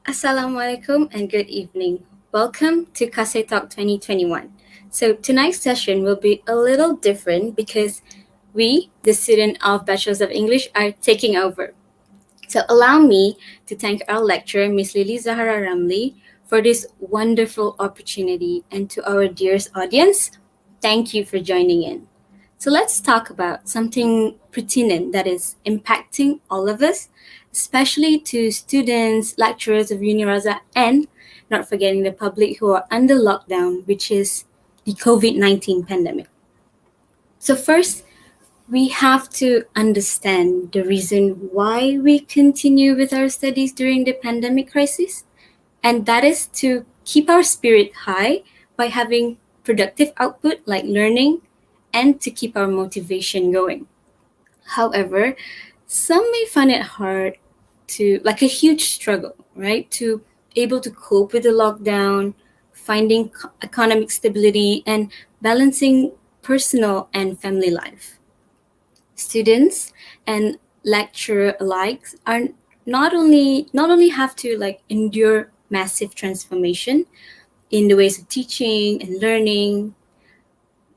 Assalamualaikum and good evening. Welcome to Kase Talk 2021. So tonight's session will be a little different because we, the student of Bachelors of English, are taking over. So allow me to thank our lecturer, Miss Lily Zahara Ramli, for this wonderful opportunity, and to our dearest audience, thank you for joining in. So let's talk about something pertinent that is impacting all of us, especially to students, lecturers of Uniraza, and not forgetting the public who are under lockdown, which is the COVID-19 pandemic. So first, we have to understand the reason why we continue with our studies during the pandemic crisis, and that is to keep our spirit high by having productive output like learning and to keep our motivation going. However, some may find it hard to, like a huge struggle, right? To able to cope with the lockdown, finding economic stability, and balancing personal and family life. Students and lecturer alike are not only have to like endure massive transformation in the ways of teaching and learning,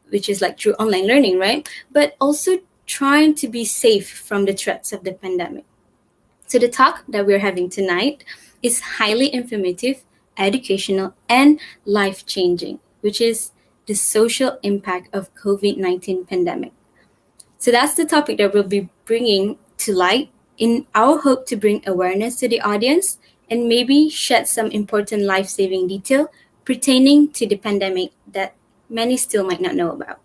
which is like through online learning, right? But also trying to be safe from the threats of the pandemic. So the talk that we're having tonight is highly informative, educational, and life-changing, which is the social impact of COVID-19 pandemic. So that's the topic that we'll be bringing to light in our hope to bring awareness to the audience and maybe shed some important life-saving detail pertaining to the pandemic that many still might not know about.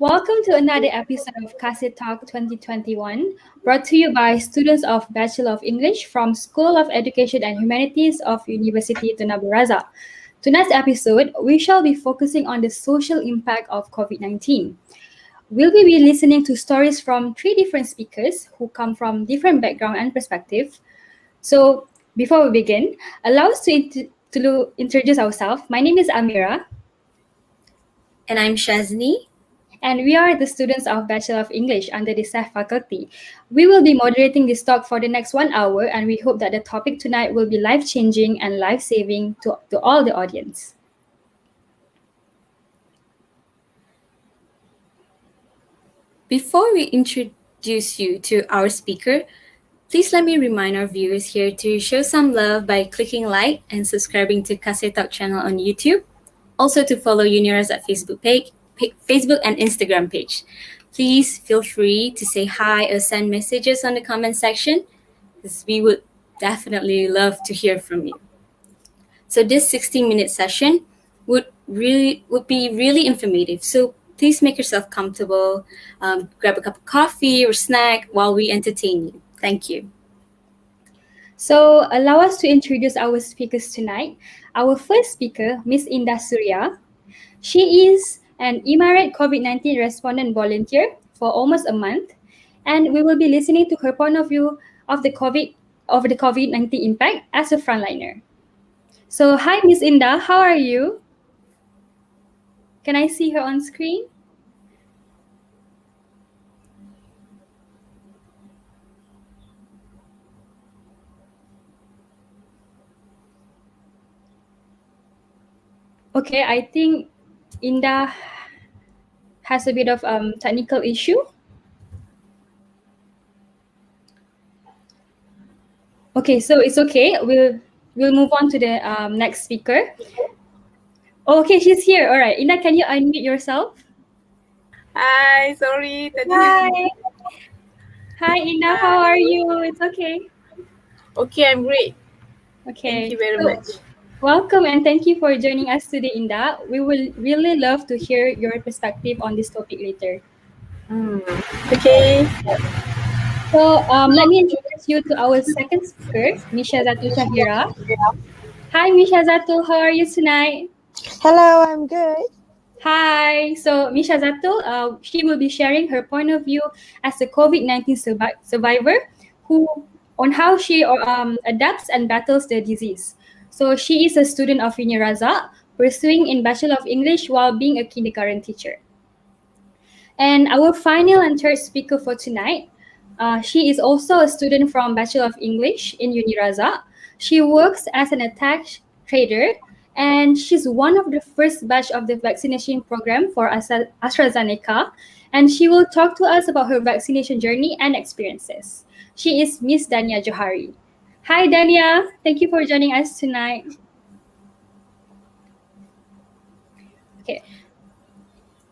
Welcome to another episode of Kasi Talk 2021, brought to you by students of Bachelor of English from School of Education and Humanities of University Tuna Baraza. Tonight's episode, we shall be focusing on the social impact of COVID-19. We'll be listening to stories from three different speakers who come from different background and perspective. So, before we begin, allow us to introduce ourselves. My name is Amira, And I'm Shazni. and we are the students of Bachelor of English under the SAF faculty. We will be moderating this talk for the next 1 hour, and we hope that the topic tonight will be life-changing and life-saving to all the audience. Before we introduce you to our speaker, please let me remind our viewers here to show some love by clicking like and subscribing to Kase Talk channel on YouTube. Also to follow Uniras at Facebook and Instagram page. Please feel free to say hi or send messages on the comment section, because we would definitely love to hear from you. So this 60-minute session would be really informative. So please make yourself comfortable, grab a cup of coffee or snack while we entertain you. Thank you. So, allow us to introduce our speakers tonight. Our first speaker, Miss Indah Surya. She is an emirate COVID-19 respondent volunteer for almost a month, and we will be listening to her point of view of the COVID-19 impact as a frontliner. So, hi, Miss Indah, how are you? Can I see her on screen? Okay, I think Indah has a bit of technical issue. Okay, so it's okay. We'll move on to the next speaker. Okay, she's here. All right, Indah, can you unmute yourself? Hi, sorry tadi. Hi, Indah. How are you? It's okay. Okay, I'm great. Okay. Thank you very much. Welcome and thank you for joining us today, Indah. We will really love to hear your perspective on this topic later. Okay. So let me introduce you to our second speaker, Misha Zatu Shahira. Hi, Misha Zatu. How are you tonight? Hello, I'm good. Hi. So Misha Zatu, she will be sharing her point of view as a COVID-19 survivor on how she adapts and battles the disease. So she is a student of Uniraza, pursuing in Bachelor of English while being a kindergarten teacher. And our final and third speaker for tonight, she is also a student from Bachelor of English in Uniraza. She works as an attached trader, and she's one of the first batch of the vaccination program for AstraZeneca. And she will talk to us about her vaccination journey and experiences. She is Miss Dania Johari. Hi, Dania. Thank you for joining us tonight. Okay.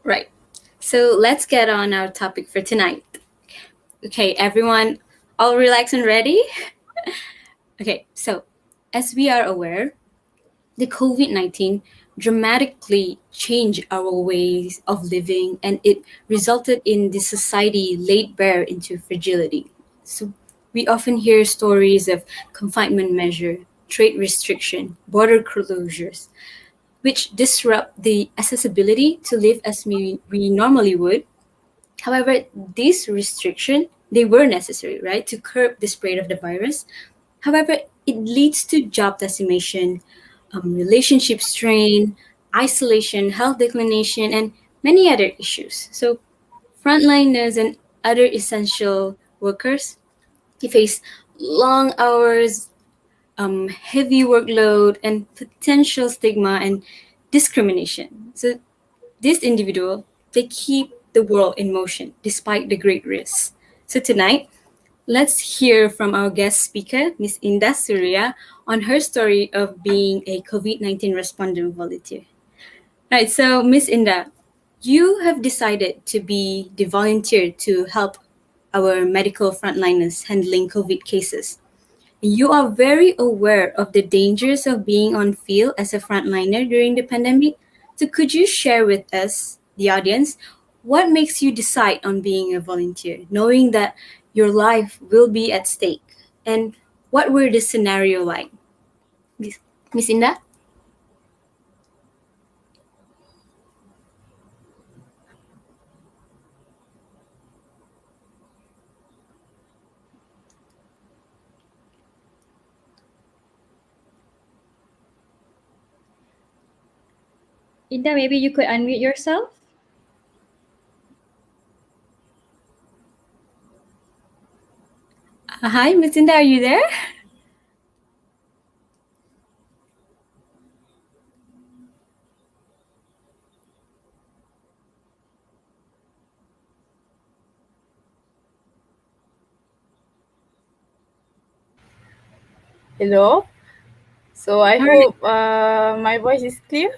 Right. So let's get on our topic for tonight. Okay, everyone, all relaxed and ready? Okay, so as we are aware, the COVID-19 dramatically changed our ways of living, and it resulted in the society laid bare into fragility. So we often hear stories of confinement measure, trade restriction, border closures, which disrupt the accessibility to live as we normally would. However, these restrictions, they were necessary, right, to curb the spread of the virus. However, it leads to job decimation, relationship strain, isolation, health declination, and many other issues. So, frontliners and other essential workers, they face long hours, heavy workload, and potential stigma and discrimination. So, this individual, they keep the world in motion despite the great risks. So tonight, let's hear from our guest speaker, Ms. Indah Surya, on her story of being a COVID-19 respondent volunteer. Right, so Ms. Indah, you have decided to be the volunteer to help our medical frontliners handling COVID cases. You are very aware of the dangers of being on field as a frontliner during the pandemic. So could you share with us, the audience, what makes you decide on being a volunteer, knowing that your life will be at stake? And what were the scenario like? Miss Indah? Indah, maybe you could unmute yourself. Hi, Miss Indah, are you there? Hello. So I Alright. hope my voice is clear.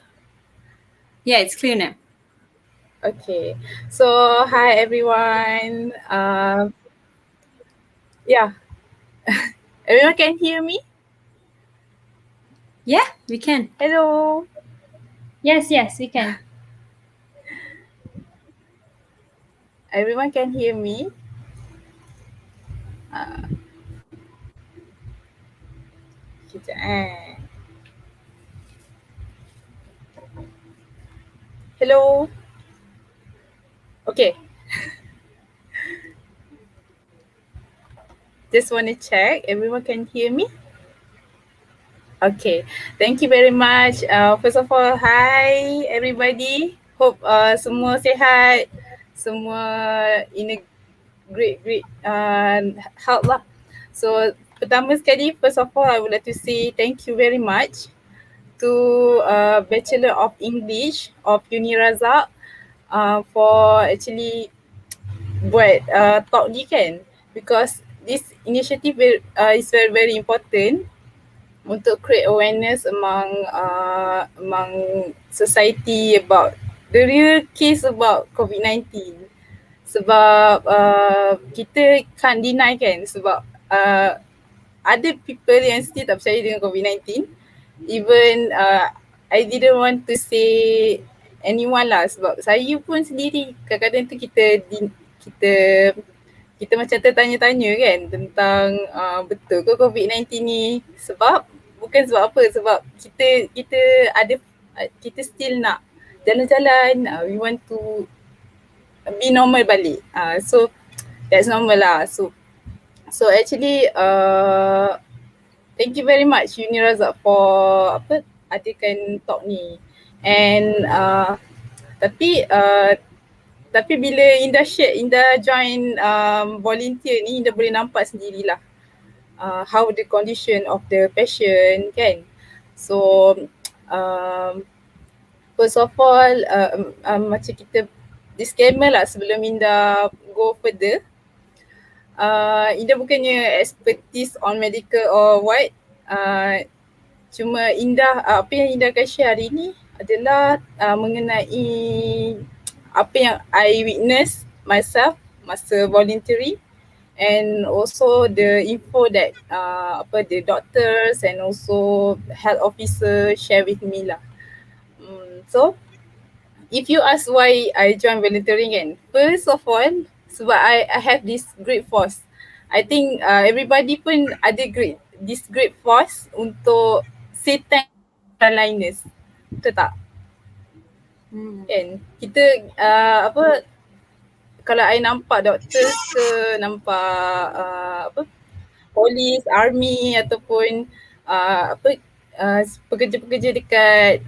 Yeah, it's clear now. Okay. So hi everyone. Yeah. Everyone can hear me? Yeah, we can. Hello. Yes, we can. Everyone can hear me? Sekejap Hello. Okay. Just want to check. Everyone can hear me? Okay. Thank you very much. First of all, hi everybody. Hope semua sihat. Semua in a great health lah. So pertama sekali, first of all, I would like to say thank you very much to Bachelor of English of Uni Razak for actually buat talk ni kan, because this initiative is very important untuk create awareness among society about the real case about COVID-19. Sebab kita can't deny kan, sebab ada people yang still tak percaya dengan COVID-19. Even I didn't want to say anyone lah, sebab saya pun sendiri kadang-kadang tu kita kita macam tertanya-tanya kan tentang betul ke COVID-19 ni, sebab bukan sebab apa, sebab kita ada kita still nak jalan-jalan, we want to be normal balik. So that's normal lah. So actually thank you very much Uni Razak for adakan talk ni. And tapi bila Indah join volunteer ni, Indah boleh nampak sendirilah how the condition of the patient kan. So first of all macam kita disclaimer lah sebelum Indah go further. Indah bukannya expertise on medical or what. Cuma Indah, apa yang Indah akan share hari ni adalah mengenai apa yang I witness myself masa voluntary, and also the info that the doctors and also health officer share with me lah. So if you ask why I join volunteering kan, first of all sebab I have this great force. I think everybody pun ada this great force untuk say thank frontliners. Betul tak? Kan? Kita kalau I nampak doctors ke, nampak polis, army ataupun pekerja-pekerja dekat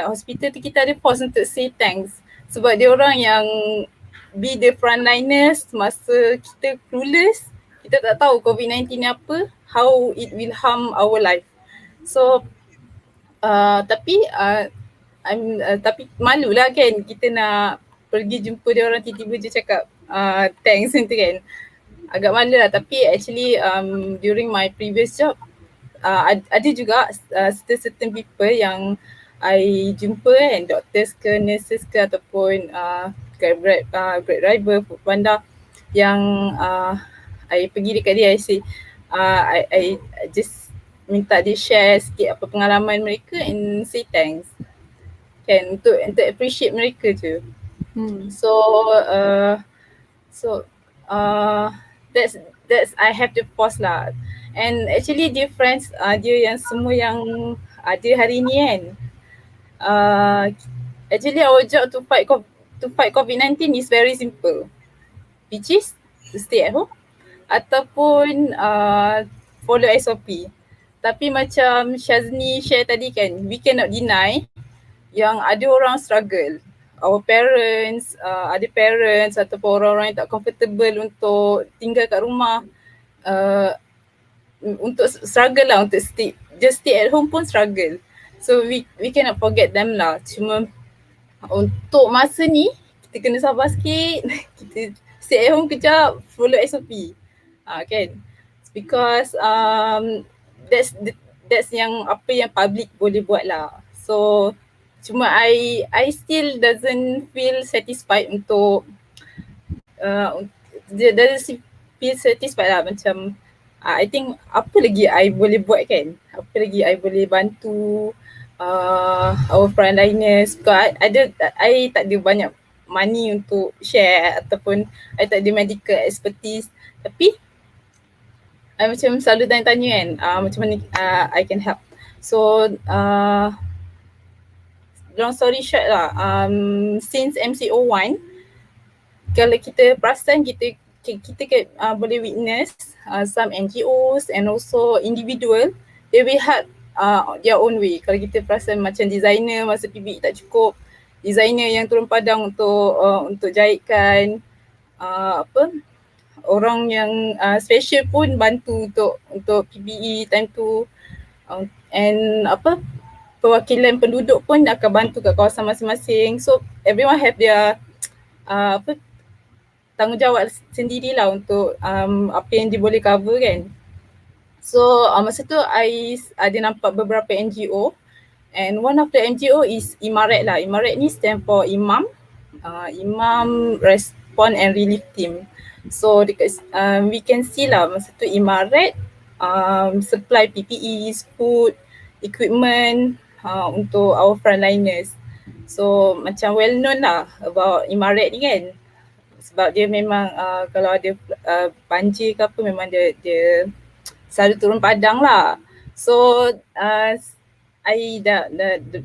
hospital tu, kita ada force untuk say thanks sebab dia orang yang be the frontliners masa kita clueless, kita tak tahu COVID-19 ni apa, how it will harm our life. So tapi malulah kan kita nak pergi jumpa dia orang, tiba-tiba je cakap thanks tu kan. Agak malu lah, tapi actually during my previous job ada juga certain people yang I jumpa kan, doctors ke, nurses ke, ataupun Grab driver, food panda, yang I pergi dekat dia, I say I just minta dia share sikit apa pengalaman mereka and say thanks kan, untuk appreciate mereka je. So so uh, that's I have to pause lah. And actually dear friends, dia yang semua yang ada hari ni kan, uh, actually our job to fight COVID-19 is very simple, which is to stay at home ataupun follow SOP. Tapi macam Shazni share tadi kan, we cannot deny yang ada orang struggle. Our parents, ada parents ataupun orang-orang yang tak comfortable untuk tinggal kat rumah, uh, untuk struggle lah, untuk just stay at home pun struggle. So we cannot forget them lah. Cuma untuk masa ni kita kena sabar sikit. Kita stay at home kejap, follow SOP. Kan? Because that's yang apa yang public boleh buat lah. So cuma I still doesn't feel satisfied untuk doesn't feel satisfied lah, macam I think apa lagi I boleh buat kan, apa lagi I boleh bantu our frontliners. Because I tak ada banyak money untuk share ataupun I tak ada medical expertise, tapi I macam selalu tanya-tanya kan, macam mana I can help. So long story short lah, since MCO1, kalau kita perasan kita boleh witness some NGOs and also individual, they will help their own way. Kalau kita perasan macam designer masa PBE tak cukup, designer yang turun padang untuk jahitkan orang yang special pun bantu untuk PBE time tu, and perwakilan penduduk pun akan bantu kat kawasan masing-masing. So everyone have their tanggungjawab sendirilah untuk apa yang dia boleh cover kan. So masa tu I ada nampak beberapa NGO, and one of the NGO is IMARET lah. IMARET ni stand for Imam Respond and Relief Team. So we can see lah masa tu IMARET supply PPEs, food, equipment untuk our frontliners. So macam well known lah about IMARET ni kan, sebab dia memang kalau ada banjir ke apa, memang dia selalu turun padang lah. So I dah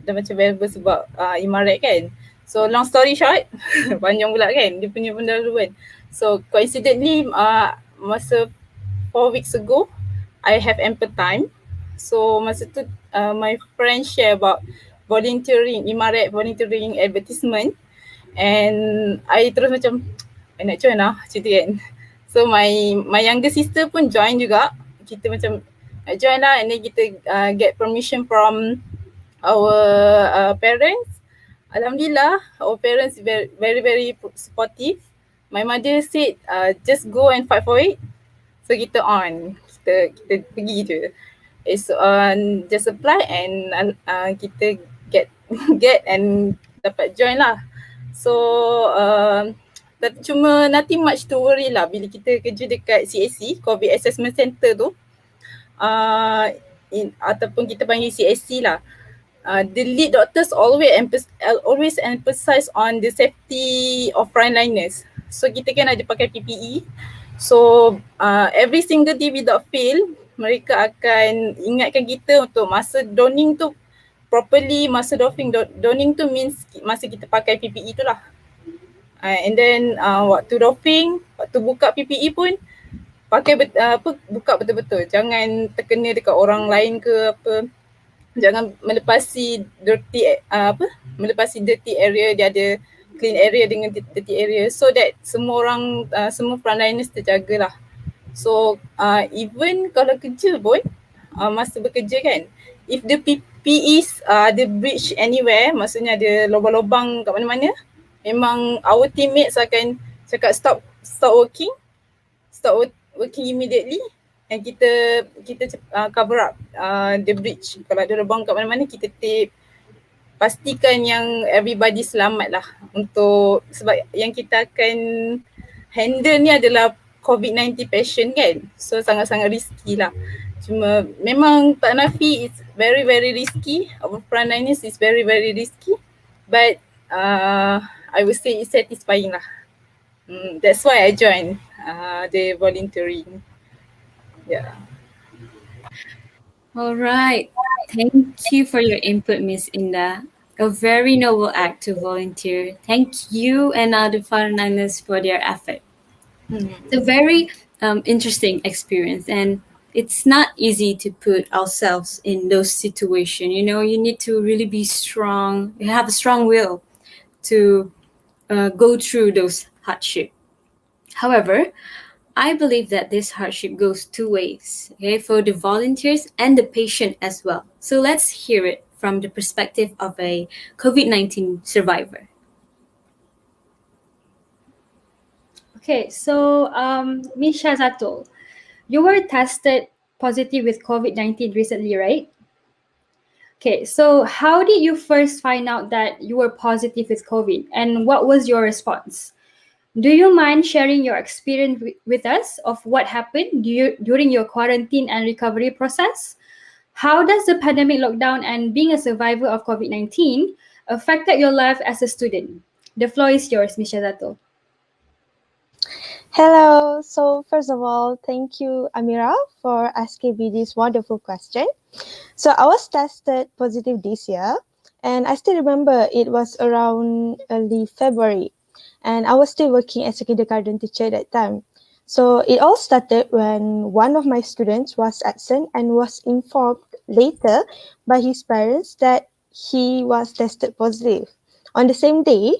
macam valuable sebab IMARET kan. So long story short, panjang pula kan dia punya pendahuluan. So coincidentally masa 4 weeks ago, I have ample time. So masa tu my friend share about volunteering, IMARET volunteering advertisement, and I terus macam I nak join lah macam tu kan. So my younger sister pun join juga. Kita macam nak join lah, and then kita get permission from our parents. Alhamdulillah, our parents very very supportive. My mother said just go and fight for it. So kita kita pergi je. It's just apply and kita get and dapat join lah. So cuma nothing much to worry lah bila kita kerja dekat CAC, COVID Assessment Center tu, ataupun kita panggil CAC lah. The lead doctors always emphasize on the safety of frontliners. So kita kan ada pakai PPE. So every single day without fail, mereka akan ingatkan kita untuk masa donning tu properly. Masa donning tu means masa kita pakai PPE tu lah. And then waktu doffing, waktu buka PPE pun pakai buka betul-betul. Jangan terkena dekat orang lain ke apa. Jangan melepasi dirty area. Dia ada clean area dengan dirty area, so that semua orang, semua frontliners terjagalah. So even kalau kerja pun, masa bekerja kan, if the PPEs ada breach anywhere, maksudnya ada lubang-lubang kat mana-mana, memang our teammates akan cakap stop working immediately, and kita cover up the breach. Kalau ada lubang kat mana-mana, kita tape, pastikan yang everybody selamat lah. Untuk sebab yang kita akan handle ni adalah COVID-19 patient kan, so sangat-sangat risky lah. Cuma memang tak nafi, it's very very risky. Our frontliners is very very risky, but I would say it's satisfying lah. That's why I joined the volunteering. Yeah. All right. Thank you for your input, Miss Inda. A very noble act to volunteer. Thank you and other foreigners for their effort. Mm. It's a very interesting experience, and it's not easy to put ourselves in those situations. You know, you need to really be strong. You have a strong will to go through those hardship. However, I believe that this hardship goes two ways, okay, for the volunteers and the patient as well. So let's hear it from the perspective of a COVID-19 survivor. Okay, so Miss Shazatul, you were tested positive with COVID-19 recently, right? Okay, so how did you first find out that you were positive with COVID and what was your response? Do you mind sharing your experience with us of what happened during your quarantine and recovery process? How does the pandemic lockdown and being a survivor of COVID-19 affected your life as a student? The floor is yours, Miss Shazatul. Hello. So first of all, thank you, Amira, for asking me this wonderful question. So I was tested positive this year, and I still remember it was around early February, and I was still working as a kindergarten teacher at that time. So it all started when one of my students was absent and was informed later by his parents that he was tested positive. On the same day,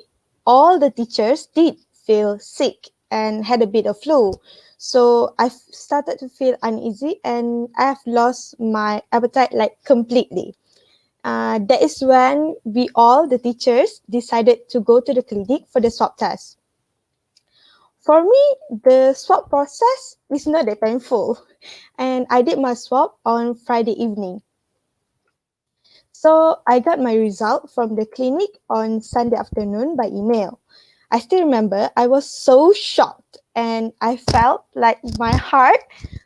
all the teachers did feel sick and had a bit of flu. So I've started to feel uneasy and I've lost my appetite like completely. That is when we all, the teachers, decided to go to the clinic for the swab test. For me, the swab process is not that painful, and I did my swab on Friday evening. So I got my result from the clinic on Sunday afternoon by email. I still remember I was so shocked and I felt like my heart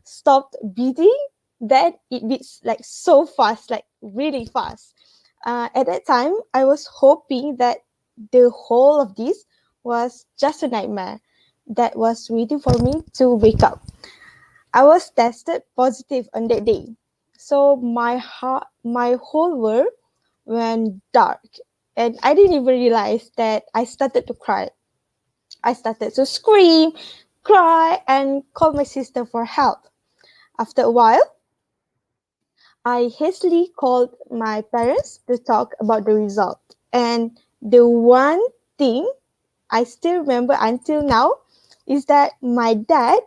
stopped beating. That it beats like so fast, like really fast. At that time, I was hoping that the whole of this was just a nightmare that was waiting for me to wake up. I was tested positive on that day. So my whole world went dark. And I didn't even realize that I started to cry. I started to scream, cry, and call my sister for help. After a while, I hastily called my parents to talk about the result. And the one thing I still remember until now is that my dad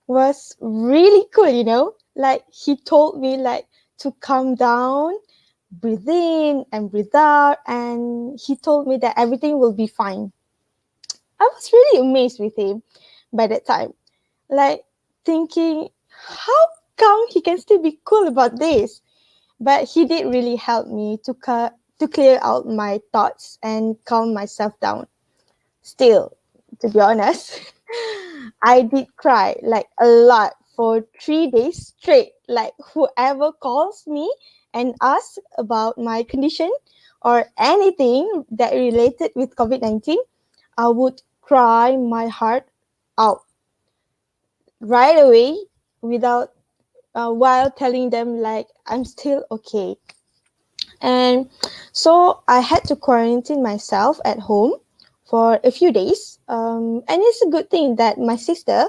was really cool, you know? Like he told me like to calm down, breathe in and breathe out, and he told me that everything will be fine. I was really amazed with him by that time. Like thinking, how come he can still be cool about this? But he did really help me to clear out my thoughts and calm myself down. Still, to be honest, I did cry like a lot for 3 days straight. Like whoever calls me and asks about my condition or anything that related with COVID-19, I would cry my heart out right away without while telling them like I'm still okay. And so I had to quarantine myself at home for a few days. And it's a good thing that my sister,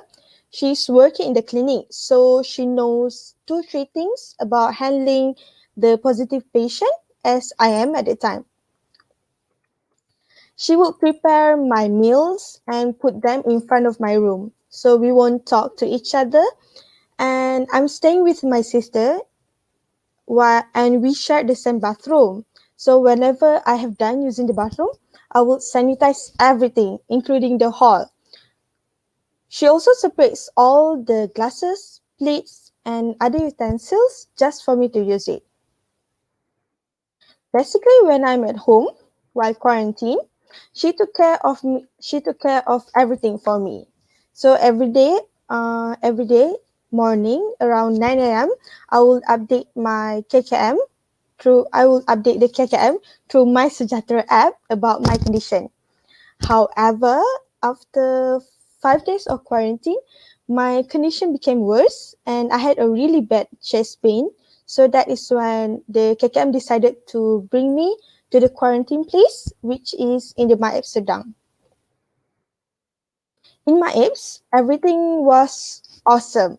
she's working in the clinic, so she knows 2 3 things about handling the positive patient as I am at the time. She would prepare my meals and put them in front of my room so we won't talk to each other. And I'm staying with my sister and we shared the same bathroom. So whenever I have done using the bathroom, I will sanitize everything, including the hall. She also separates all the glasses, plates, and other utensils just for me to use it. Basically, when I'm at home while quarantine, she took care of me. She took care of everything for me. So every day morning around 9 a.m., I will update my KKM I will update the KKM through my Sejahtera app about my condition. However, after 5 days of quarantine, my condition became worse and I had a really bad chest pain. So that is when the KKM decided to bring me to the quarantine place, which is in the Maib Sedang. In Maibs, everything was awesome.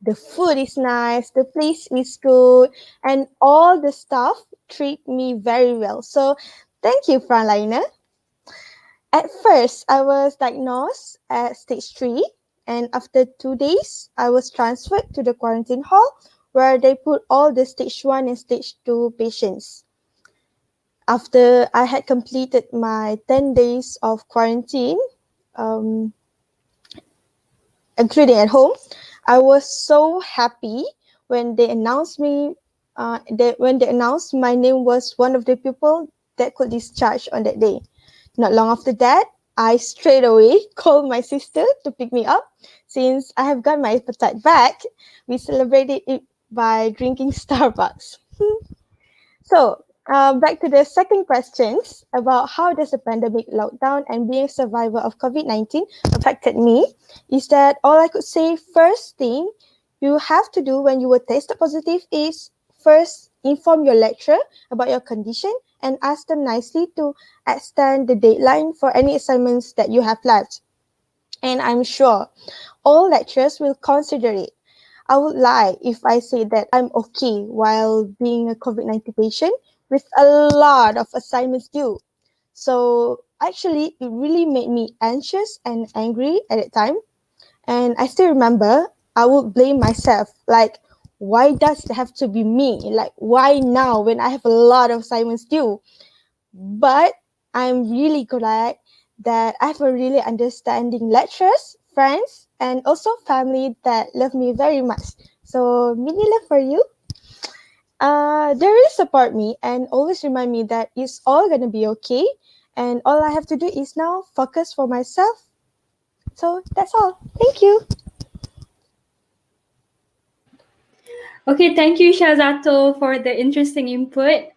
The food is nice, the place is good, and all the staff treat me very well. So thank you, Frontline. At first, I was diagnosed at stage 3, and after 2 days, I was transferred to the quarantine hall where they put all the stage 1 and stage 2 patients. After I had completed my 10 days of quarantine, um, including at home, I was so happy when they announced me. When they announced my name was one of the people that could discharge on that day. Not long after that, I straight away called my sister to pick me up. Since I have got my appetite back, we celebrated it by drinking Starbucks. So, back to the second questions about how does the pandemic lockdown and being a survivor of COVID-19 affected me, is that all I could say first thing you have to do when you were tested positive is first inform your lecturer about your condition and ask them nicely to extend the deadline for any assignments that you have left. And I'm sure all lecturers will consider it. I would lie if I say that I'm okay while being a COVID-19 patient with a lot of assignments due. So actually, it really made me anxious and angry at that time. And I still remember I would blame myself. Like, why does it have to be me? Like, why now when I have a lot of assignments due? But I'm really glad that I have a really understanding lecturers, friends, and also family that love me very much. So many love for you. They really support me and always remind me that it's all gonna be okay. And all I have to do is now focus for myself. So that's all. Thank you. Okay, thank you, Shazato, for the interesting input.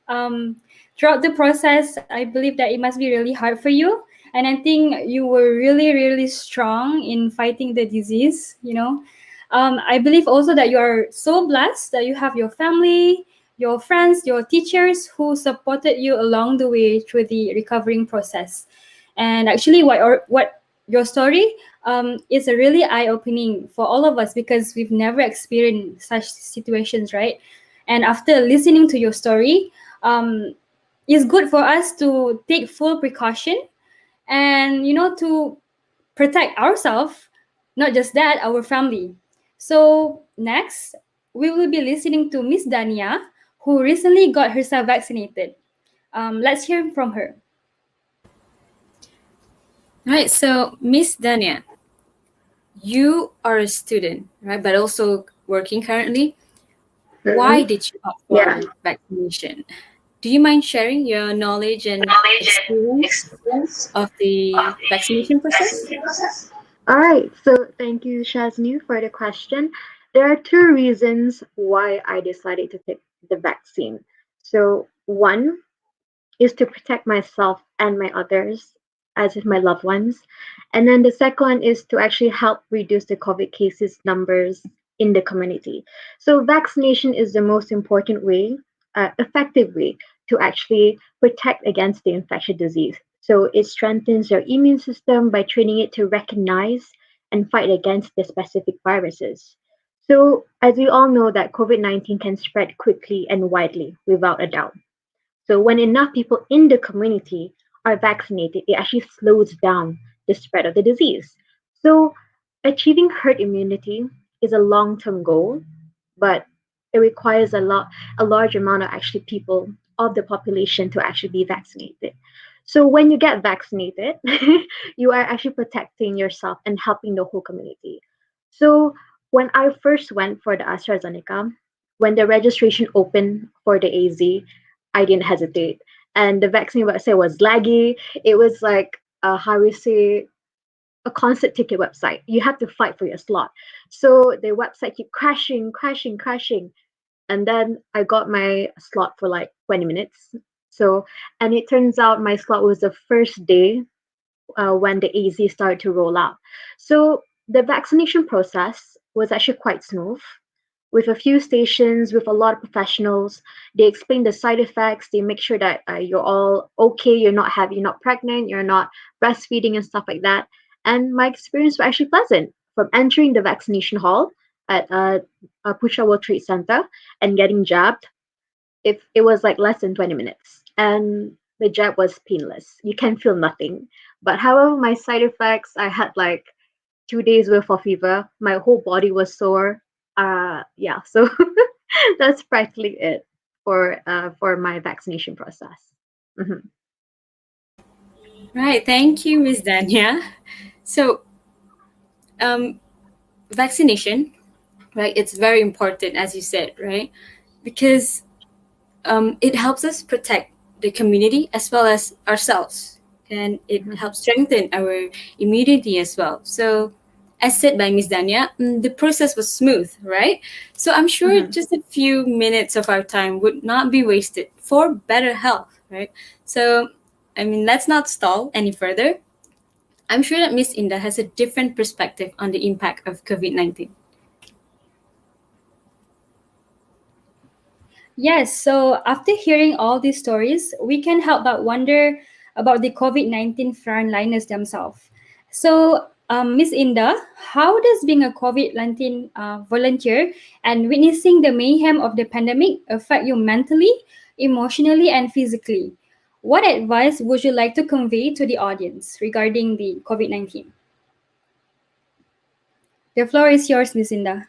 Throughout the process, I believe that it must be really hard for you. And I think you were really, really strong in fighting the disease, you know. I believe also that you are so blessed that you have your family, your friends, your teachers who supported you along the way through the recovering process. And actually, what your story is a really eye-opening for all of us because we've never experienced such situations, right? And after listening to your story, it's good for us to take full precaution and to protect ourselves, not just that, our family. So next, we will be listening to Miss Dania, who recently got herself vaccinated. Let's hear from her. Right, so Miss Dania, you are a student, right, but also working currently. Why did you opt Yeah. for vaccination? Do you mind sharing your knowledge and experience of the vaccination process? All right. So thank you, Shazni, for the question. There are two reasons why I decided to take the vaccine. So one is to protect myself and my others, as in my loved ones. And then the second one is to actually help reduce the COVID cases numbers in the community. So vaccination is the most important way, effective way to actually protect against the infectious disease. So it strengthens your immune system by training it to recognize and fight against the specific viruses. So as we all know that COVID-19 can spread quickly and widely without a doubt. So when enough people in the community are vaccinated, it actually slows down the spread of the disease. So achieving herd immunity is a long-term goal, but it requires a large amount of actually people of the population to actually be vaccinated. So when you get vaccinated, you are actually protecting yourself and helping the whole community. So when I first went for the AstraZeneca, when the registration opened for the AZ, I didn't hesitate. And the vaccine website was laggy. It was like how we say a concert ticket website. You have to fight for your slot. So the website keep crashing, crashing, crashing. And then I got my slot for like 20 minutes. So, and it turns out my slot was the first day when the AZ started to roll out. So the vaccination process was actually quite smooth with a few stations, with a lot of professionals. They explain the side effects. They make sure that you're all okay. You're not pregnant. You're not breastfeeding and stuff like that. And my experience was actually pleasant from entering the vaccination hall at Putra World Trade Center and getting jabbed. It was like less than 20 minutes, and the jab was painless. You can feel nothing. But however, my side effects, I had like 2 days worth of fever. My whole body was sore. Yeah, so that's practically it for my vaccination process. Mhm. Right. Thank you, Miss Danya. So, um, vaccination, right? It's very important, as you said, right? Because it helps us protect the community as well as ourselves, and it Mhm. helps strengthen our immunity as well. So, as said by Miss Danya, the process was smooth, right? So I'm sure Mhm. just a few minutes of our time would not be wasted for better health, right? So, I mean, let's not stall any further. I'm sure that Miss Inda has a different perspective on the impact of COVID-19. Yes, so after hearing all these stories, we can help but wonder about the COVID 19 frontliners themselves. So, Ms. Inda, how does being a COVID 19 volunteer and witnessing the mayhem of the pandemic affect you mentally, emotionally, and physically? What advice would you like to convey to the audience regarding the COVID 19? The floor is yours, Ms. Inda.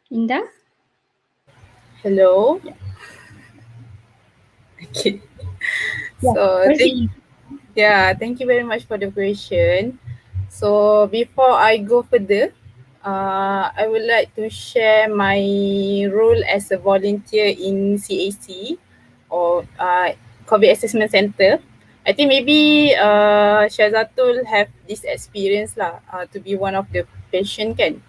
Inda? Hello. Yeah, Okay. yeah. So Proceed. thank you very much for the question. So before I go further, I would like to share my role as a volunteer in CAC or COVID Assessment Center. I think maybe Syazatul have this experience lah to be one of the patient kan.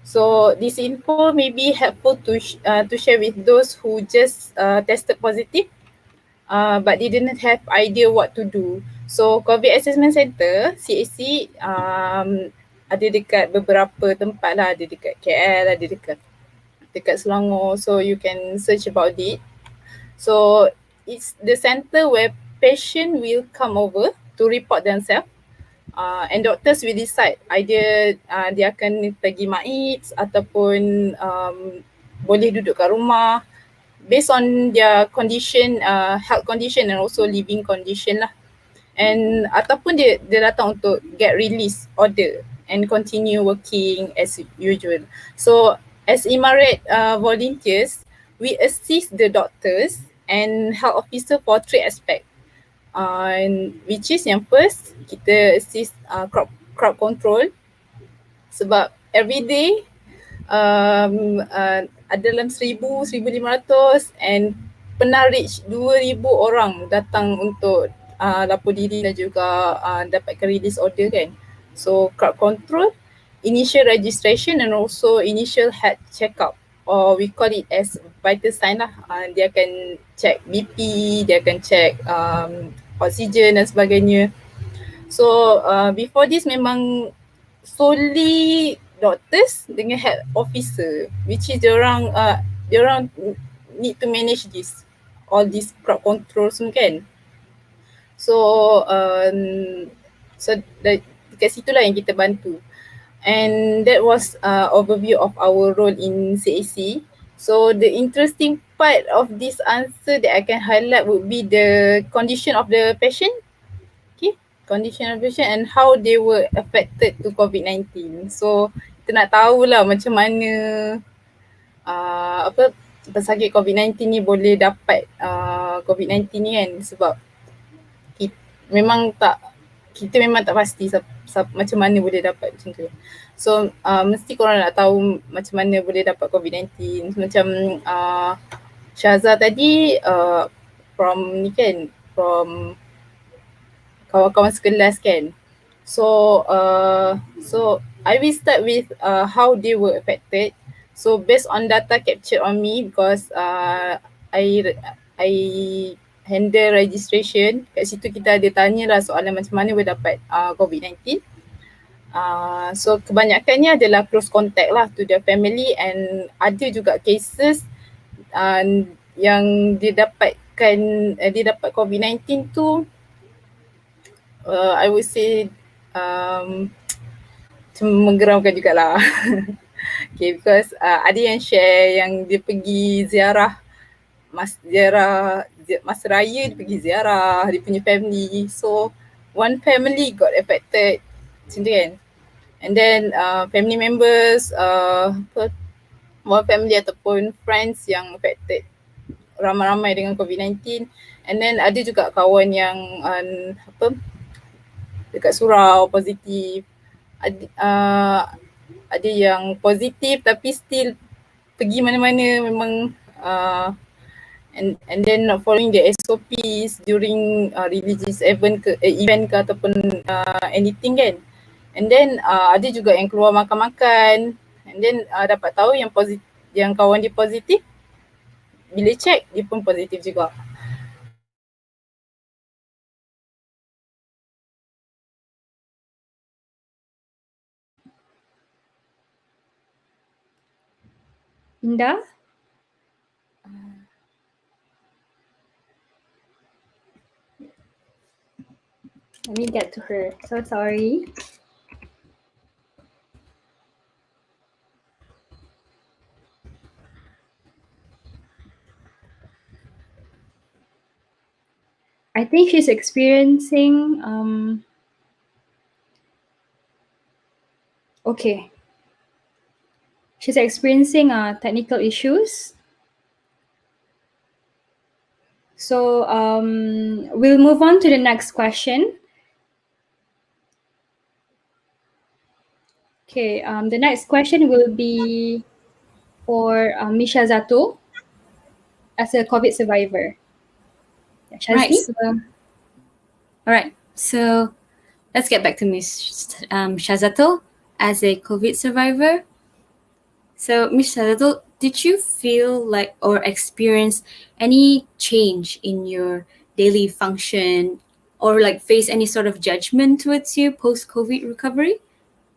So this info may be helpful to share with those who just tested positive but they didn't have idea what to do. So COVID Assessment Center, CAC, ada dekat beberapa tempat lah, ada dekat KL, ada dekat Selangor. So you can search about it. So it's the center where patient will come over to report themselves. And doctors will decide either dia akan pergi MAIDS ataupun boleh duduk kat rumah based on their condition, health condition and also living condition lah. And ataupun dia datang untuk get release order and continue working as usual. So as Imaret volunteers, we assist the doctors and health officer for three aspect. And which is yang first, kita assist crowd control sebab every day ada dalam 1,000, 1,500 and pernah reach 2,000 orang datang untuk lapor diri dan juga dapatkan release order kan. So crowd control, initial registration and also initial health check-up or we call it as vital sign lah. Dia akan check BP, dia akan check oxygen dan sebagainya. So before this memang solely doctors dengan health officer which is diorang need to manage this all this crowd control semua kan. So dekat situ lah yang kita bantu. And that was overview of our role in CAC. So the interesting part of this answer that I can highlight would be the condition of the patient. Okay, condition of patient and how they were affected to COVID-19. So kita nak tahulah macam mana pesakit COVID-19 ni boleh dapat COVID-19 ni kan sebab kita memang tak pasti macam mana boleh dapat macam tu. So mesti korang nak tahu macam mana boleh dapat COVID-19. Macam Syazah tadi from ni kan, from kawan-kawan sekelas kan. So I will start with how they were affected. So based on data captured on me, because I handle registration, kat situ kita ada tanya lah soalan macam mana boleh dapat COVID-19. So kebanyakannya adalah close contact lah to their family, and ada juga cases yang dia dapat COVID-19 tu I would say macam menggeramkan jugalah. Okay, because ada yang share yang dia pergi ziarah masa raya, dia pergi ziarah dia punya family. So one family got affected macam tu kan. And then family members, one family ataupun friends yang affected ramai-ramai dengan COVID-19. And then ada juga kawan yang dekat surau positif. Ada yang positif tapi still pergi mana-mana memang and then not following the SOPs during religious event ke ataupun anything kan. And then ada juga yang keluar makan-makan, and then dapat tahu yang kawan dia positif, bila check dia pun positif juga. Indah? Let me get to her. So sorry. I think she's experiencing okay. She's experiencing technical issues. So we'll move on to the next question. Okay, the next question will be for Misha Zato as a COVID survivor. Right. Shazni? All right. So let's get back to Ms. Shazato as a COVID survivor. So, Ms. Shazato, did you feel like or experience any change in your daily function or like face any sort of judgment towards you post-COVID recovery?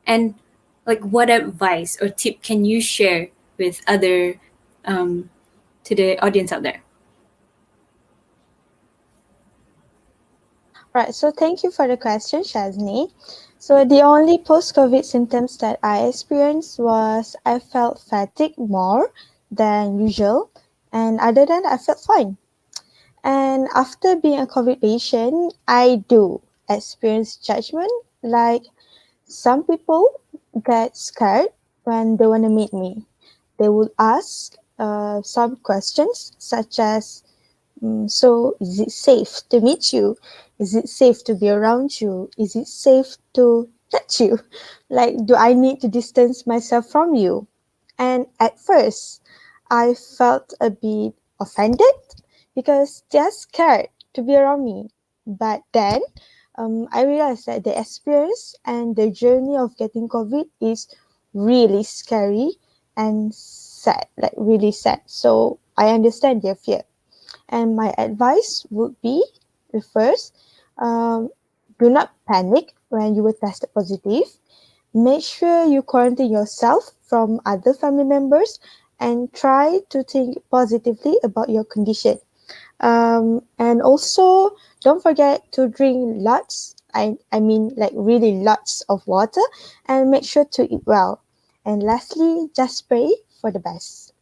And like what advice or tip can you share with other to the audience out there? Right, so thank you for the question, Shazni. So the only post-COVID symptoms that I experienced was I felt fatigue more than usual, and other than that, I felt fine. And after being a COVID patient, I do experience judgment. Like some people get scared when they want to meet me. They will ask some questions such as, so is it safe to meet you? Is it safe to be around you? Is it safe to touch you? Like, do I need to distance myself from you? And at first, I felt a bit offended because they're scared to be around me. But then I realized that the experience and the journey of getting COVID is really scary and sad, like really sad. So I understand their fear. And my advice would be, first, do not panic when you were tested positive. Make sure you quarantine yourself from other family members and try to think positively about your condition. And also, don't forget to drink lots, I mean like really lots of water, and make sure to eat well. And lastly, just pray for the best.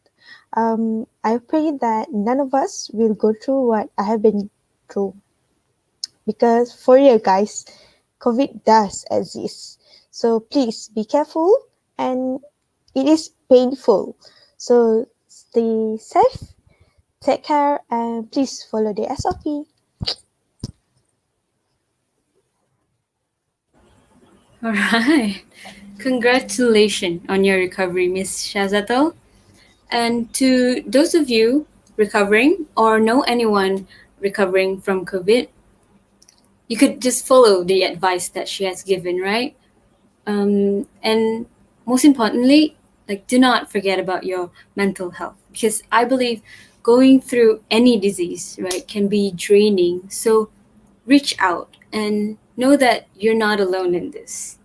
I pray that none of us will go through what I have been through. Because for real, guys, COVID does exist. So please be careful, and it is painful. So stay safe, take care, and please follow the SOP. All right. Congratulations on your recovery, Miss Shazato. And to those of you recovering or know anyone recovering from COVID, you could just follow the advice that she has given, right? And most importantly, like, do not forget about your mental health, because I believe going through any disease, right, can be draining. So reach out and know that you're not alone in this.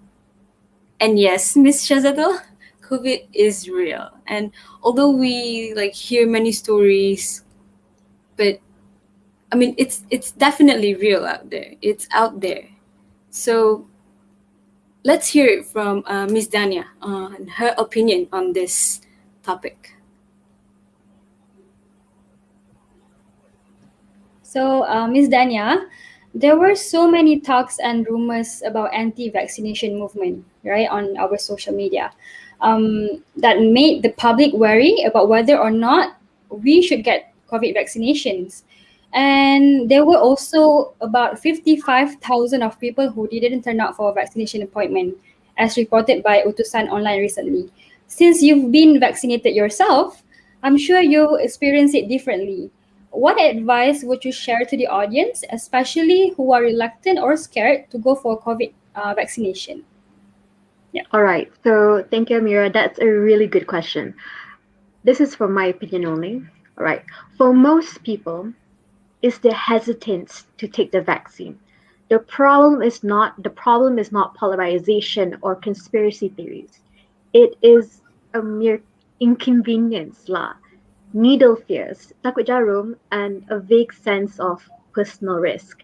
And yes, Miss Shazadel, COVID is real. And although we like hear many stories, but I mean, it's definitely real out there. It's out there. So let's hear it from Miss Dania on her opinion on this topic. So, Ms. Danya, there were so many talks and rumors about anti-vaccination movement, right, on our social media, that made the public worry about whether or not we should get COVID vaccinations. And there were also about 55,000 of people who didn't turn out for a vaccination appointment, as reported by Utusan Online recently. Since you've been vaccinated yourself, I'm sure you experience it differently. What advice would you share to the audience, especially who are reluctant or scared to go for COVID vaccination? Yeah. All right. So thank you, Amira. That's a really good question. This is from my opinion only. All right. For most people, is the hesitance to take the vaccine. The problem is not polarization or conspiracy theories. It is a mere inconvenience lah. Needle fears, takut jarum, and a vague sense of personal risk.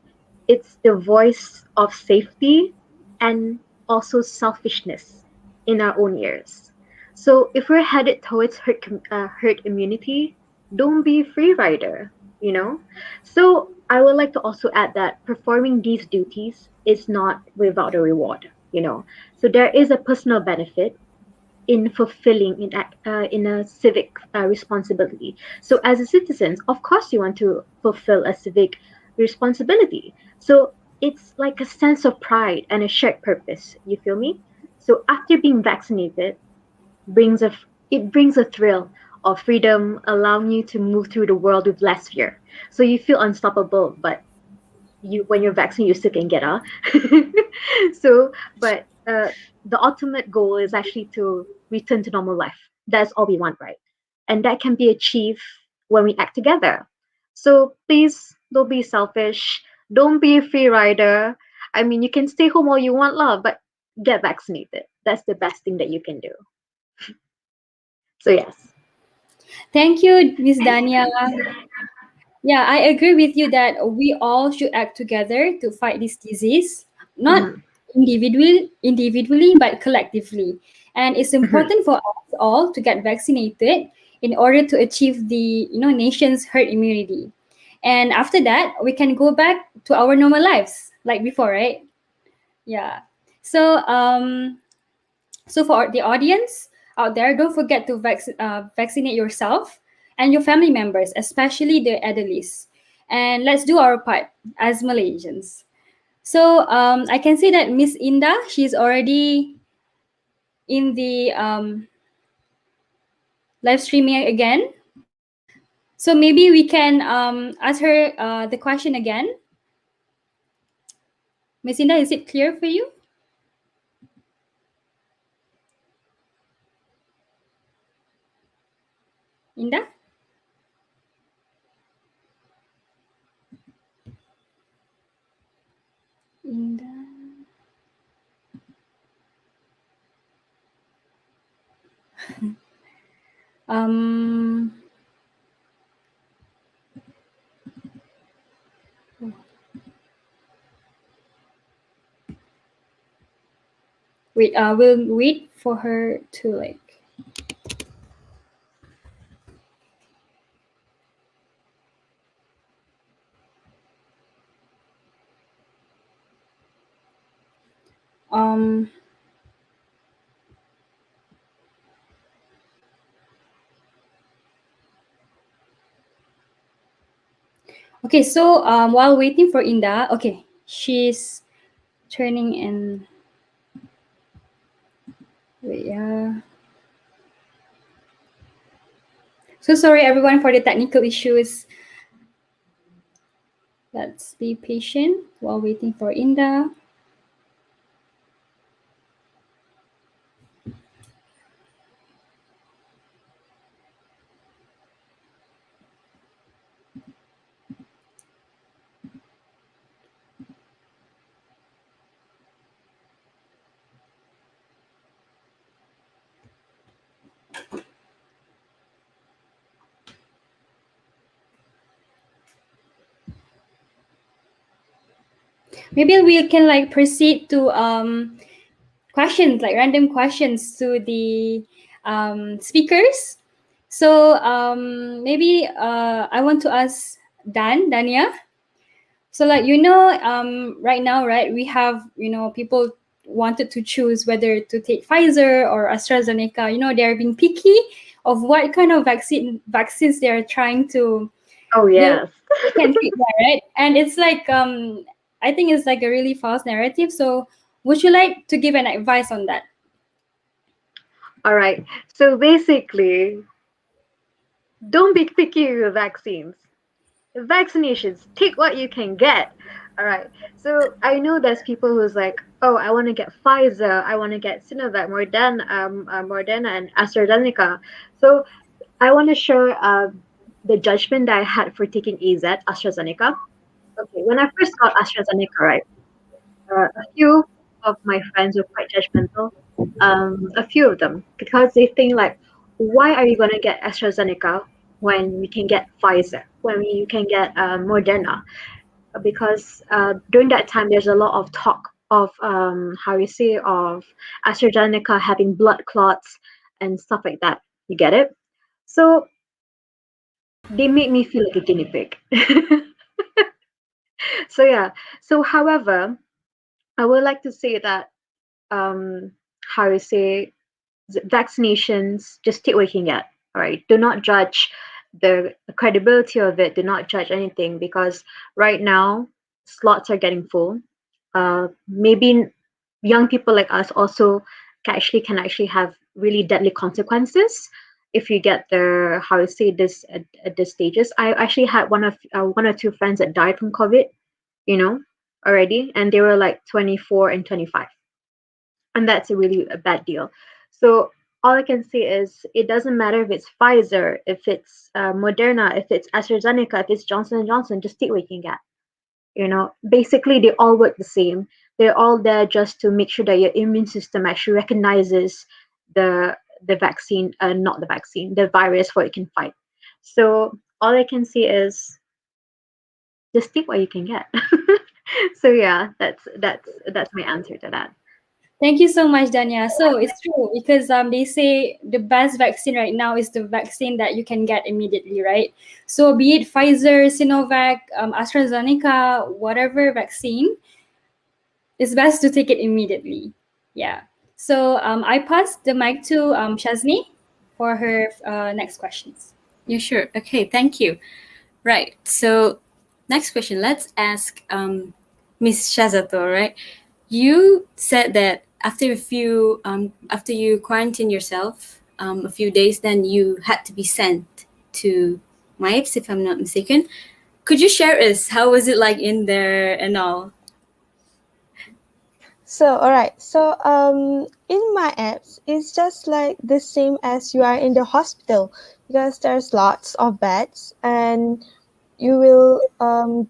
It's the voice of safety and also selfishness in our own ears. So if we're headed towards herd immunity, don't be a free rider, you know? So I would like to also add that performing these duties is not without a reward, you know? So there is a personal benefit in fulfilling in a civic responsibility. So as a citizen, of course you want to fulfill a civic responsibility. So it's like a sense of pride and a shared purpose. You feel me? So after being vaccinated, brings a it brings a thrill of freedom, allowing you to move through the world with less fear. So you feel unstoppable, but you when you're vaccinated you still can get out. So but the ultimate goal is actually to return to normal life. That's all we want, right? And that can be achieved when we act together. So please don't be selfish, don't be a free rider. I mean, you can stay home all you want, love, but get vaccinated. That's the best thing that you can do. So yes. Thank you, Miss Dania. Yeah, I agree with you that we all should act together to fight this disease, not Mhm, individually, but collectively. And it's mhm. important for us all to get vaccinated in order to achieve the nation's herd immunity. And after that, we can go back to our normal lives like before, right? Yeah. So so for the audience out there, don't forget to vaccinate yourself and your family members, especially the elderly. And let's do our part as Malaysians. So I can see that Miss Inda, she's already in the live streaming again. So maybe we can ask her the question again. Miss Inda, is it clear for you? Inda? Inda? Um, wait, we'll wait for her to like. Um, okay, so while waiting for Inda, okay, she's turning in. Wait, yeah. So sorry everyone for the technical issues. Let's be patient while waiting for Inda. maybe we can like proceed to questions, like random questions to the speakers. So maybe I want to ask Dania. So like right now, right, we have people wanted to choose whether to take Pfizer or AstraZeneca. They're being picky of what kind of vaccines they're trying to Oh they yes. they can take that, right? And it's like I think it's like a really false narrative. So would you like to give an advice on that? All right. So basically, don't be picky with vaccines. Vaccinations, take what you can get. All right. So I know there's people who's like, oh, I want to get Pfizer, I want to get Sinovac, Moderna, and AstraZeneca. So I want to share the judgment that I had for taking AstraZeneca. Okay, when I first got AstraZeneca, right, a few of my friends were quite judgmental. A few of them, because they think like, why are you going to get AstraZeneca when we can get Pfizer, when you can get Moderna? Because during that time, there's a lot of talk of how you say of AstraZeneca having blood clots and stuff like that. You get it? So they made me feel like a guinea pig. So yeah. So however, I would like to say that how you say vaccinations, just take what you can get. All right, do not judge the credibility of it. Do not judge anything, because right now slots are getting full. Maybe young people like us also can actually have really deadly consequences if you get the how to say this at this stages. I actually had one or two friends that died from COVID, you know, already, and they were like 24 and 25, and that's a really a bad deal. So all I can say is it doesn't matter if it's Pfizer, if it's Moderna, if it's AstraZeneca, if it's Johnson and Johnson. Just take what you can get. Basically they all work the same. They're all there just to make sure that your immune system actually recognizes the the vaccine, not the vaccine, the virus, what it can fight. So all I can say is just take what you can get. So yeah, that's my answer to that. Thank you so much, Dania. So it's true because they say the best vaccine right now is the vaccine that you can get immediately, right? So be it Pfizer, Sinovac, AstraZeneca, whatever vaccine, it's best to take it immediately. Yeah. So I pass the mic to Shazni for her next questions. Yeah, sure. Okay, thank you. Right. So, next question. Let's ask Miss Shazato. Right. You said that after you quarantine yourself a few days, then you had to be sent to MIPS, if I'm not mistaken. Could you share us how was it like in there and all? So, all right. So, in my apps, it's just like the same as you are in the hospital, because there's lots of beds, and you will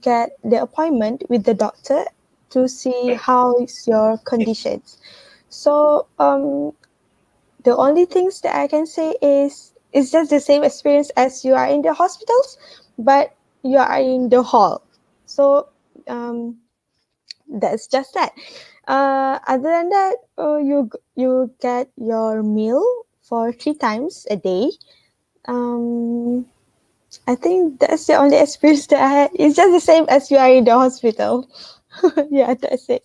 get the appointment with the doctor to see how is your conditions. So, the only things that I can say is it's just the same experience as you are in the hospitals, but you are in the hall. So, um, that's just that. Other than that, you get your meal for 3 times a day. Um, I think that's the only experience that I had. It's just the same as you are in the hospital. Yeah, that's it.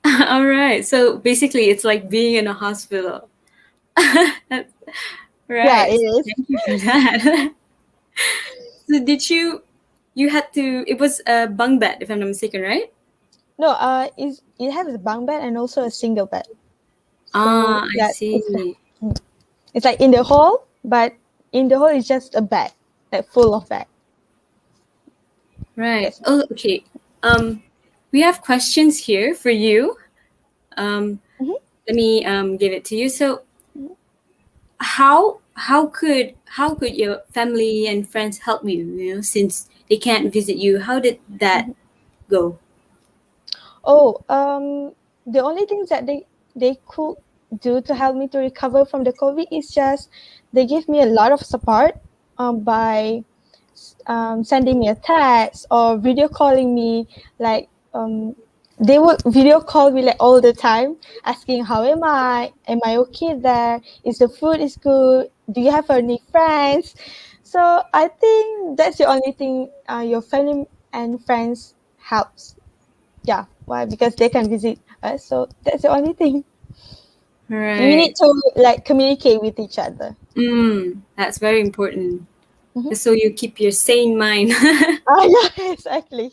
All right. So basically, it's like being in a hospital. Yeah, Right. it is. Thank you for that. So did you had to it was a bunk bed if I'm not mistaken, right? No, it has a bunk bed and also a single bed. So Ah, I yeah, see. it's like in the hall, but in the hall is just a bed, like full of bed. Right. That's Oh, okay. We have questions here for you. Mhm. Let me give it to you. So how could your family and friends help you, since they can't visit you? How did that go? Oh, the only things that they could do to help me to recover from the COVID is just they give me a lot of support by sending me a text or video calling me. Like they would video call me like all the time, asking how am I okay there, is the food is good, do you have any friends? So I think that's the only thing your family and friends helps. Yeah, why? Because they can visit us, so that's the only thing. We need Right. to like communicate with each other. That's very important. Mhm. Just so you keep your sane mind. Yeah, exactly.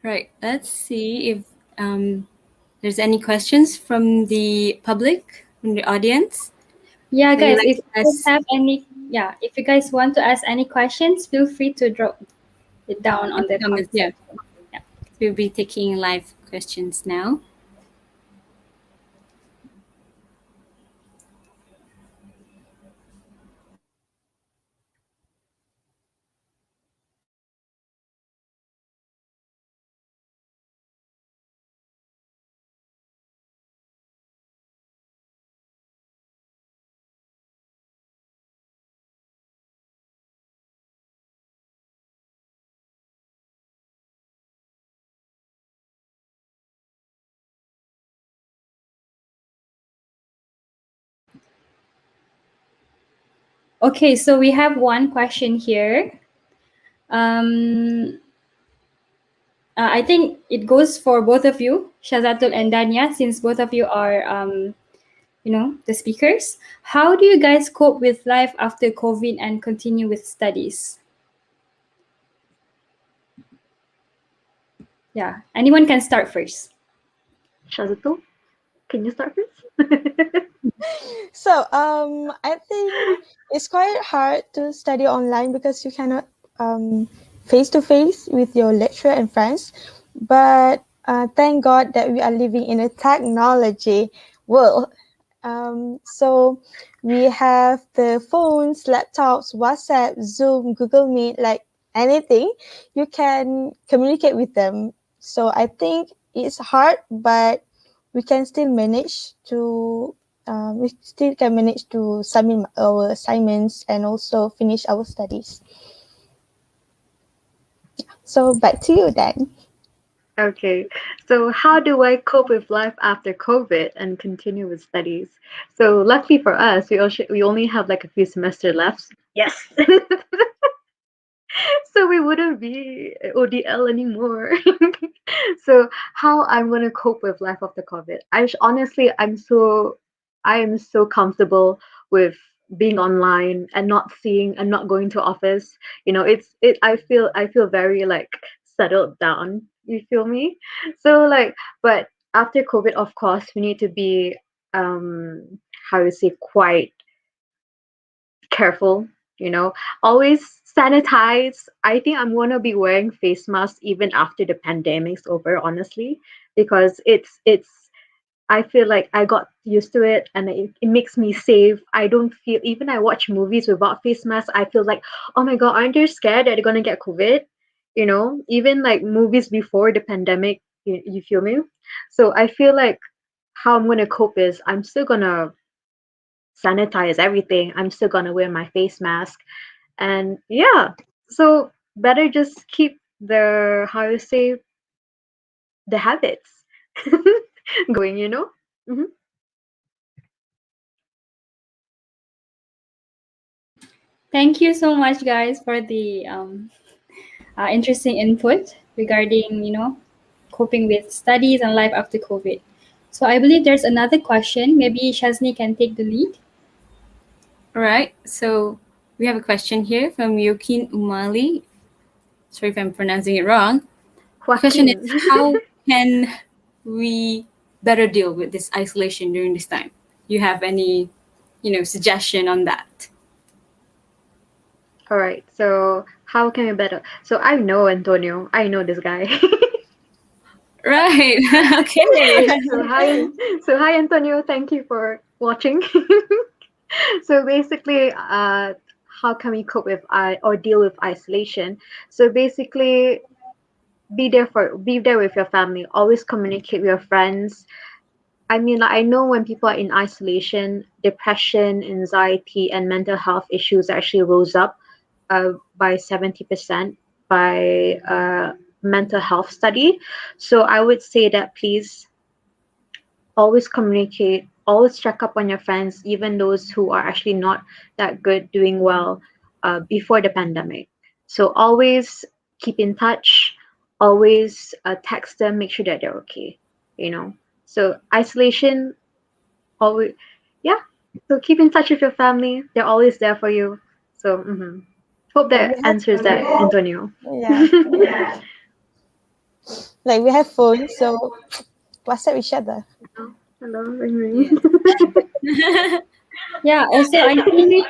Right. Let's see if there's any questions from the public, from the audience. Yeah, Would you guys, like if to you guys ask have any, yeah, if you guys want to ask any questions, feel free to drop it down in on the the comment comments? Yeah, section. Yeah. we'll be taking live questions now. Okay, so we have one question here. Um, I think it goes for both of you, Shazatul and Danya, since both of you are, the speakers. How do you guys cope with life after COVID and continue with studies? Yeah, anyone can start first. Shazatul, can you start first? So I think it's quite hard to study online because you cannot face to face with your lecturer and friends. But thank God that we are living in a technology world. So we have the phones, laptops, WhatsApp, Zoom, Google Meet, like anything. You can communicate with them. So I think it's hard, but we can still manage to submit our assignments and also finish our studies. So back to you then. Okay, so how do I cope with life after COVID and continue with studies? So luckily for us, we only have like a few semesters left. Yes. So we wouldn't be ODL anymore. So how I'm gonna cope with life after COVID? Honestly, I am so comfortable with being online and not seeing and not going to office. You know, I feel very like settled down. You feel me? So like, but after COVID, of course, we need to be how you say quite careful, you know, always sanitize. I think I'm going to be wearing face masks even after the pandemic's over, honestly, because it's I feel like I got used to it and it makes me safe. I don't feel, even I watch movies without face masks, I feel like, oh my god, aren't you scared that they're going to get COVID? You know, even like movies before the pandemic, you feel me? So I feel like how I'm going to cope is I'm still going to sanitize everything. I'm still gonna wear my face mask. And yeah, so better just keep the how you say the habits going, you know? Hmm. Thank you so much, guys, for the interesting input regarding, coping with studies and life after COVID. So I believe there's another question. Maybe Shazni can take the lead. All right. So we have a question here from Yokin Umali. Sorry if I'm pronouncing it wrong. The question is, Joaquin. how can we better deal with this isolation during this time? You have any, suggestion on that? All right, so how can we better? So I know Antonio. I know this guy. Right. Okay. So hi Antonio. Thank you for watching. So basically, how can we cope with or deal with isolation? So basically, be there with your family. Always communicate with your friends. I mean, like, I know when people are in isolation, depression, anxiety, and mental health issues actually rose up by 70% by mental health study. So I would say that please always communicate, always check up on your friends, even those who are actually not that good, doing well before the pandemic. So always keep in touch, always text them, make sure that they're okay, you know. So isolation, always, yeah. So keep in touch with your family, they're always there for you. So hope Like we that have, answers that, Antonio. yeah, like we have phones, so WhatsApp each other. Hello, ring ring. Yes. Yeah, also I think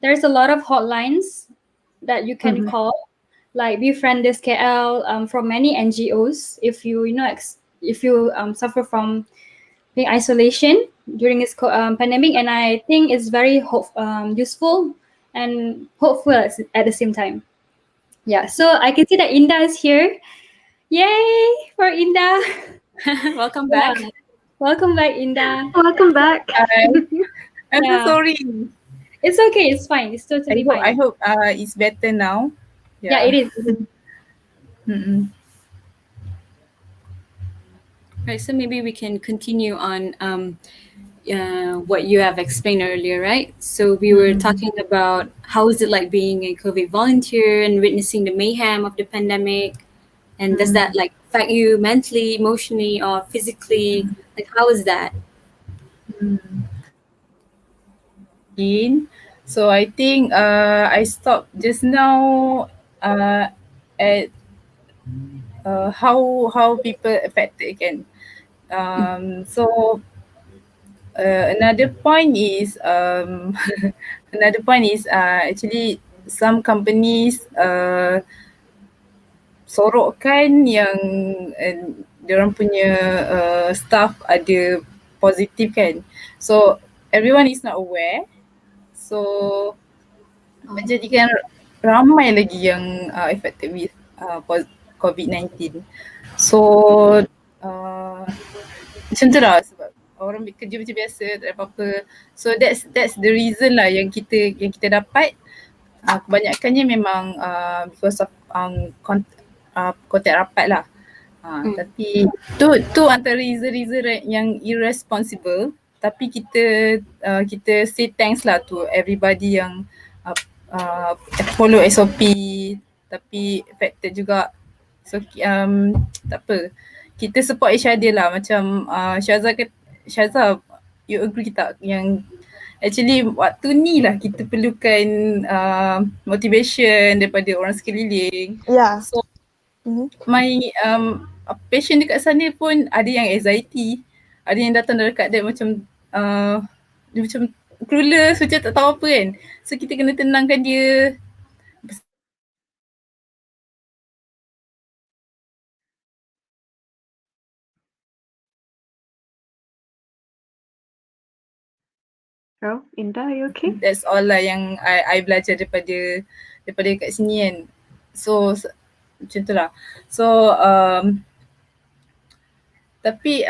there's a lot of hotlines that you can Mhm. call, like Befriend This KL, from many NGOs. If if you suffer from being isolation during this pandemic, and I think it's very useful and hopeful at the same time. Yeah, so I can see that Inda is here. Yay for Inda! Welcome Yeah, back. welcome back, Inda. Welcome back. Hi. I'm so Yeah, sorry. it's okay. It's fine. It's I totally hope I fine. hope it's better now. Yeah, it Yeah. is. Mm-mm. Right, so maybe we can continue on what you have explained earlier, right? So we were Mm-mm. talking about how is it like being a COVID volunteer and witnessing the mayhem of the pandemic, and does that like affect you mentally, emotionally, or physically? Like, how is that? In. So I think I stopped just now at how people affected again. So another point is another point is actually some companies sorokkan yang diorang punya staff ada positif kan. So everyone is not aware. So menjadikan ramai lagi yang affected with COVID-19. So uh, macam tu lah sebab orang kerja macam biasa tak ada apa-apa. So that's the reason lah yang kita dapat kebanyakannya memang because of kontak rapat lah. Tapi tu antara reason-reason yang irresponsible, tapi kita say thanks lah to everybody yang uh, follow SOP tapi affected juga. So tak apa. Kita support each other lah macam Syazah, you agree tak yang actually waktu ni lah kita perlukan motivation daripada orang sekeliling. Yeah. So Mhm. my patient dekat sana pun ada yang anxiety, ada yang datang dekat dia macam dia macam clueless, macam tak tahu apa kan. So kita kena tenangkan dia. Oh, Inda, are you okay? That's all lah yang I belajar daripada kat sini kan. So macam tu lah. So tapi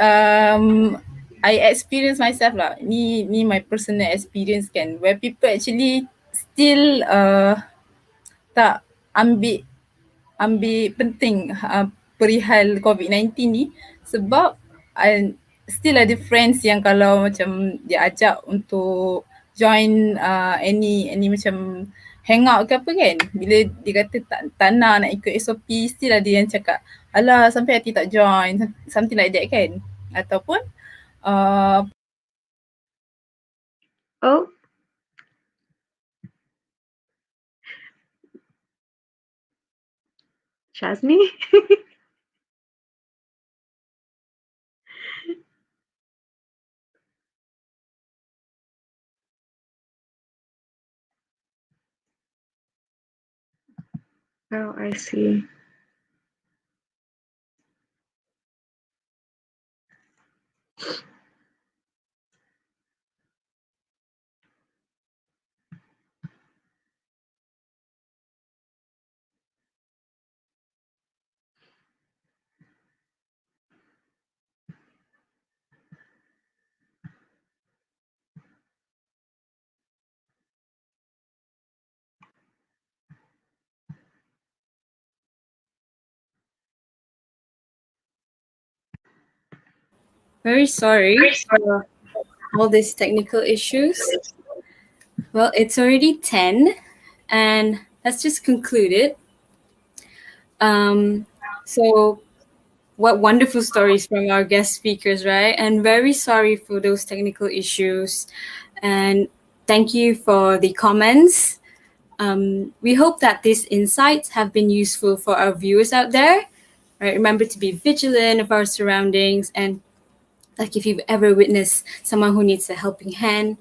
I experience myself lah. Ni my personal experience kan, where people actually still tak ambil ambil penting perihal COVID-19 ni sebab still ada friends yang kalau macam dia ajak untuk join any macam hangout ke apa kan, bila dia kata tak nak ikut SOP, still ada yang cakap alah sampai hati tak join, something like that kan. Ataupun Oh, Shazni? Oh, I see. Very sorry for all these technical issues. Well, it's already 10, and let's just conclude it. So, what wonderful stories from our guest speakers, right? And very sorry for those technical issues. And thank you for the comments. We hope that these insights have been useful for our viewers out there. Right? Remember to be vigilant of our surroundings, and like if you've ever witnessed someone who needs a helping hand,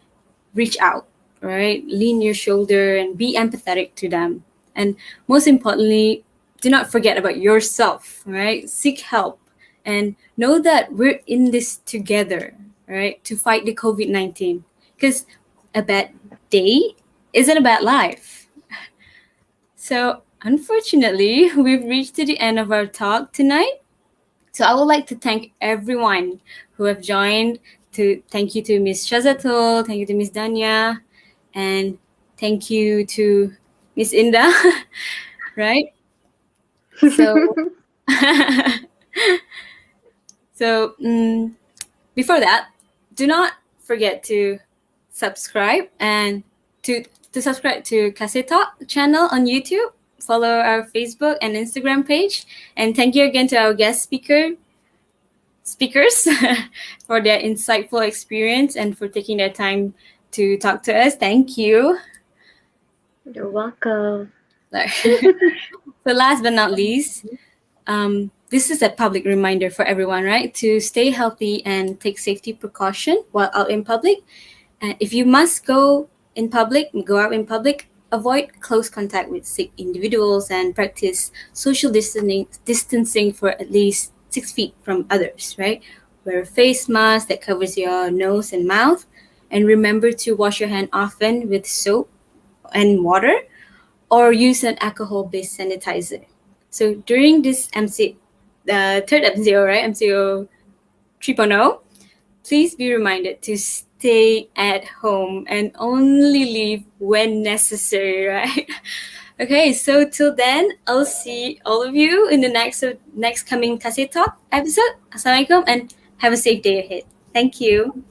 reach out, right? Lean your shoulder and be empathetic to them. And most importantly, do not forget about yourself, right? Seek help and know that we're in this together, right? To fight the COVID-19. Because a bad day isn't a bad life. So, unfortunately, we've reached to the end of our talk tonight. So, I would like to thank everyone who have joined. To thank you to Miss Shazatul, thank you to Miss Danya, and thank you to Miss Inda, right? So, before that, do not forget to subscribe and to subscribe to Cafe Talk channel on YouTube. Follow our Facebook and Instagram page, and thank you again to our guest speakers for their insightful experience and for taking their time to talk to us. Thank you. You're welcome. So last but not least, this is a public reminder for everyone, right? To stay healthy and take safety precaution while out in public. And if you must go out in public, avoid close contact with sick individuals and practice social distancing for at least 6 feet from others, right? Wear a face mask that covers your nose and mouth. And remember to wash your hand often with soap and water, or use an alcohol-based sanitizer. So during this third MCO, right? MCO 3.0, please be reminded to stay at home and only leave when necessary, right? Okay, so till then, I'll see all of you in the next coming Kasih Talk episode. Assalamualaikum and have a safe day ahead. Thank you.